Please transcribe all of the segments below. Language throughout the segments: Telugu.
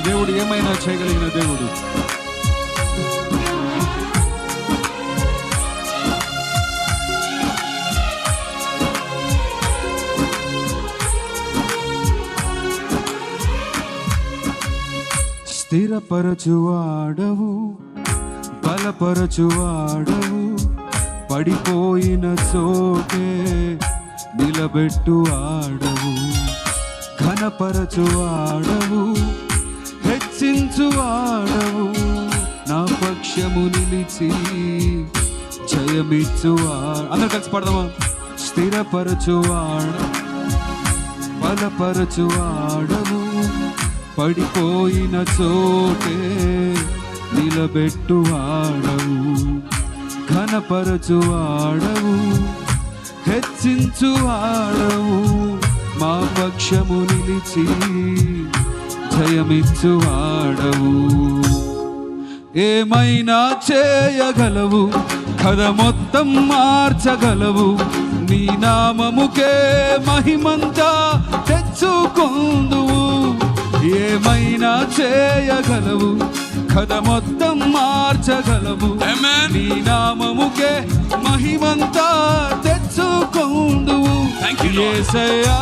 దేవుడు ఏమైనా చేయగలిగిన దేవుడు. స్థిరపరచువాడవు, బలపరచువాడవు, పడిపోయిన చోటే నిలబెట్టువాడవు, ఘనపరచువాడవు, హెచ్చించువాడవు, నా పక్షము నిలిచి జయమిచ్చువాడు. అందరూ కలిసి పడదామా? స్థిరపరచువాడు, బలపరచువాడవు, పడిపోయిన చోటే నిలబెట్టువాడవు, ఘనపరచువాడవు, హెచ్చించువాడవు, మా పక్షము నిలిచి జయమిచ్చువాడవు. ఏమైనా చేయగలవు, కథ మొత్తం మార్చగలవు, నీ నామముకే మహిమంతా తెచ్చుకొందువు. ఏమైనా చేయగలవు, కథ మొత్తం మార్చగలవు, నీ నామముకే మహిమంతా తెచ్చుకొందువు. యేసయ్యా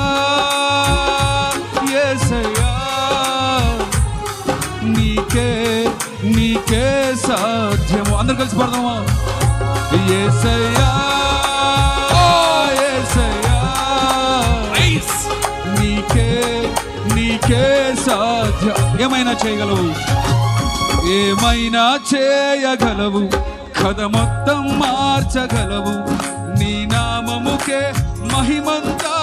యేసయ్యా, నీకే నీకే సాధ్యము. అందరు కలిసి పడదామా? యేసయ్యా యేసయ్యా, నీకే నీకే సాధ్యం. ఏమైనా చేయగలవు, ఏమైనా చేయగలవు, కథ మొత్తం మార్చగలవు, నీ నామముకే మహిమంతా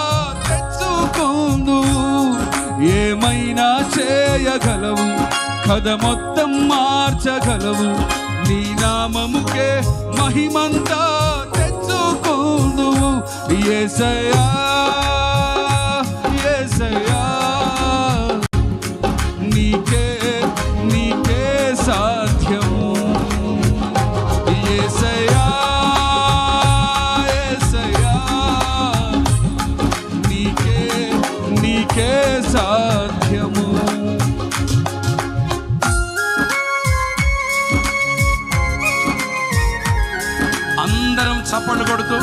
తెచ్చుకొందువు. ఏమైనా చేయగలవు, కథ మొత్తం మార్చగలవు, నీ నామముకే మహిమంతా తెచ్చుకొందువు. యేసయ్యా యేసయ్యా, నీకే నీకే సాధ్యము. యేసయ్యా యేసయ్యా, నీకే నీకే సాధ్యము. అందరం చప్పట్లు కొడుతూ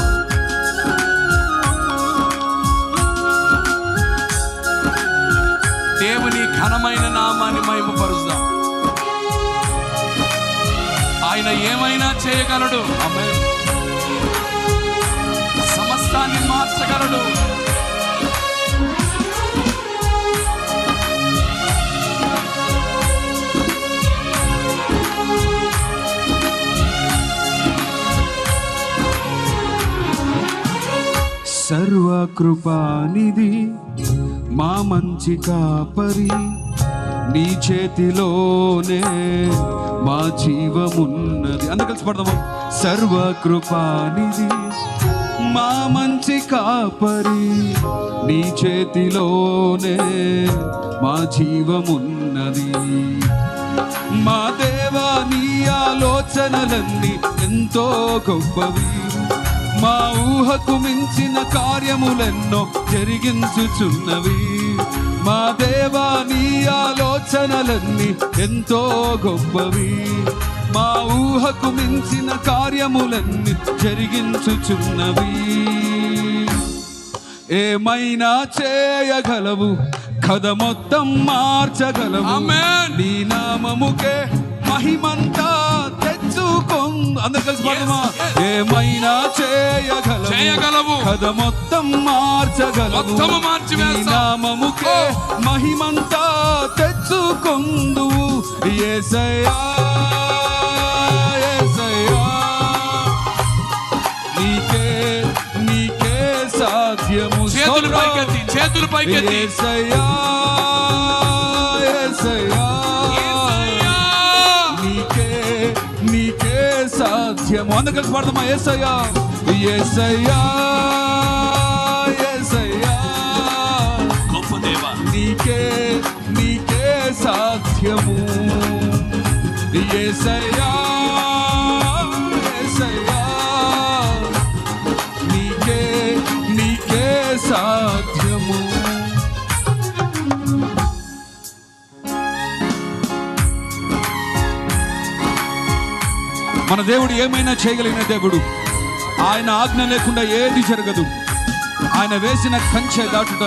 దేవుని ఘనమైన నామాన్ని మహిమపరుస్తాం. ఆయన ఏమైనా చేయగలడు. ఆమేన్. సమస్తాన్ని మార్చగలడు. సర్వకృపానిధి మా మంచి కాపరి, నీ చేతిలోనే మా జీవమున్నది. అందరూ కలిసి పడదామా? సర్వకృపానిధి మా మంచి కాపరి, నీ చేతిలోనే మా జీవమున్నది. మా దేవా, నీ ఆలోచనలన్నీ ఎంతో గొప్పవి, మా ఊహకు మించిన కార్యములెన్నో జరిగించుచున్నవి. మా దేవా, నీ ఆలోచనలన్నీ ఎంతో గొప్పవి, మా ఊహకు మించిన కార్యములన్నీ జరిగించుచున్నవి. ఏమైనా చేయగలవు, కథ మొత్తం మార్చగలవు, నీ నామముకే మహిమంతా తెచ్చుకొందు. అందరు కలిసి పడమా? ఏమైనా చేయగలవు, కథ మొత్తం మార్చగలవు, నీ నామముకే మహిమంతా తెచ్చుకొందువు. యేసయ్యా యేసయ్యా, నీకే నీకే సాధ్యము. చేతులు పైకెత్తి యేసయ్యా యేసయ్యా, నీకే సాధ్యము. అందరూ కలిసి పాడదామా? యేసయ్యా యేసయ్యా యేసయ్యా, గొప్ప దేవా, నీకే నీకే సాధ్యము. యేసయ్యా యేసయ్యా, నీకే నీకే సాధ్యము. మన దేవుడు ఏమైనా చేయగలిగిన దేవుడు. ఆయన ఆజ్ఞ లేకుండా ఏది జరగదు. ఆయన వేసిన కంచె దాటుట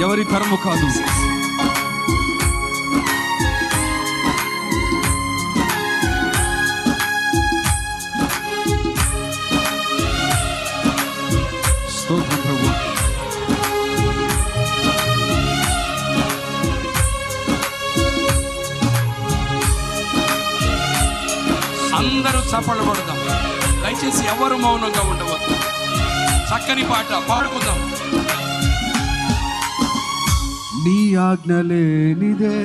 ఎవరి తరము కాదు. స్తోత్రం ప్రభువా. అందరూ చప్పట్లు కొడదాం. దయచేసి ఎవరు మౌనంగా ఉండవద్దు. చక్కని పాట పాడుకుందాం. నీ ఆజ్ఞ లేనిదే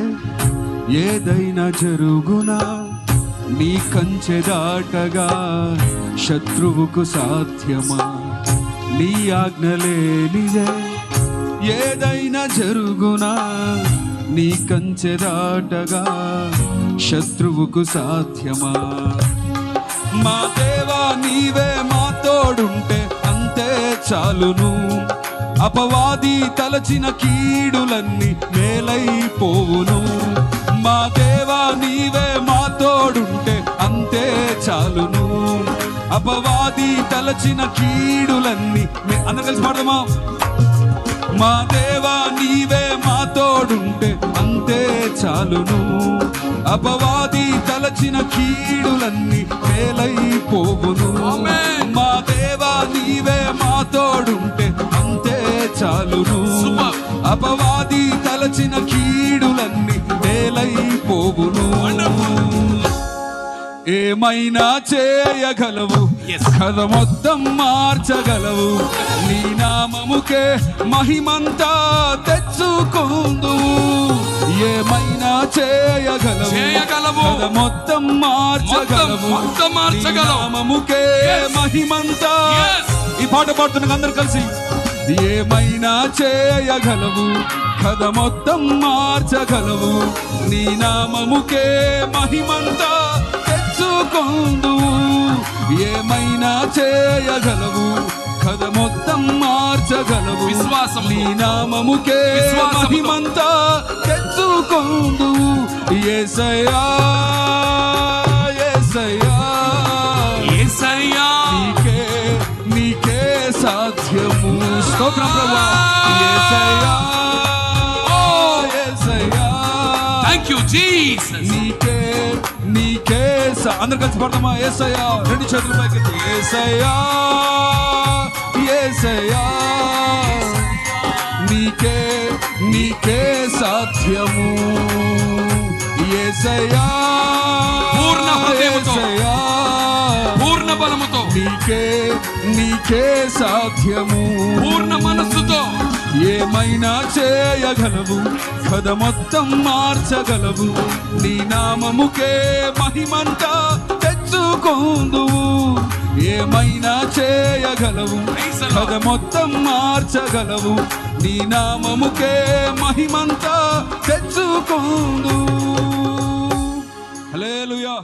ఏదైనా జరుగునా, నీ కంచె దాటగా శత్రువుకు సాధ్యమా? నీ ఆజ్ఞ లేనిదే ఏదైనా జరుగునా, నీ కంచె దాటగా శత్రువుకు సాధ్యమా? మా దేవా నీవే మా తోడుంటే అంతే చాలును. అపవాది తలచిన కీడులన్నీ మేలైపోవును. మా దేవా నీవే మా తోడుంటే అంతే చాలును. అపవాది తలచిన కీడులన్నీ అందరం కలిసి పాడదామా? మా దేవా నీవే మా తోడుంటే అంతే చాలును. అపవాది తలచిన కీడులన్నీ మేలైపోవును. మా దేవా నీవే మా తోడుంటే అంతే చాలును. అపవాది తలచిన కీడులన్నీ మేలైపోవును. ఏమైనా చేయగలవు, కథ మొత్తం మార్చగలవు. నీ నామముకే మహిమంతా తెచ్చుకుందువు. ఏమైనా చేయగలవు, కథ మొత్తం మార్చగలవు. నీ నామముకే మహిమంతా. ఈ పాట పాడుతున్న అందరు కలిసి ఏమైనా చేయగలవు, కథ మొత్తం మార్చగలవు. నీ నామముకే మహిమంతా తెచ్చుకుందువు. ఏమైనా చేయగలవు, కథ మొత్తం మార్చగలవు. విశ్వాసం నీ నామముకే మహిమంతా తెచ్చుకుందువు. యేసయ్యా యేసయ్యా యేసయ్యా నీకే నీకే సాధ్యము. స్తోత్రం ప్రభువా. యేసయ్యా యేసయ్యా థాంక్యూ జీసస్. నీకే నీకే అందరు కలిసి పడతామా? యేసయ్యా రెండు చేతుల పైకి. యేసయ్యా యేసయ్యా నీకే నీకే సాధ్యము. యేసయ్యా పూర్ణ హృదయముతో, పూర్ణ బలముతో, నీకే నీకే సాధ్యము. పూర్ణ మనస్సుతో ఏమైనా చేయగలవు, కథ మొత్తం మార్చగలవు. నీ నామముకే మహిమంతా తెచ్చుకుందువు. ఏమైనా చేయగలవు, కథ మొత్తం మార్చగలవు. నీ నామముకే మహిమంతా తెచ్చుకుందువు. హల్లెలూయా.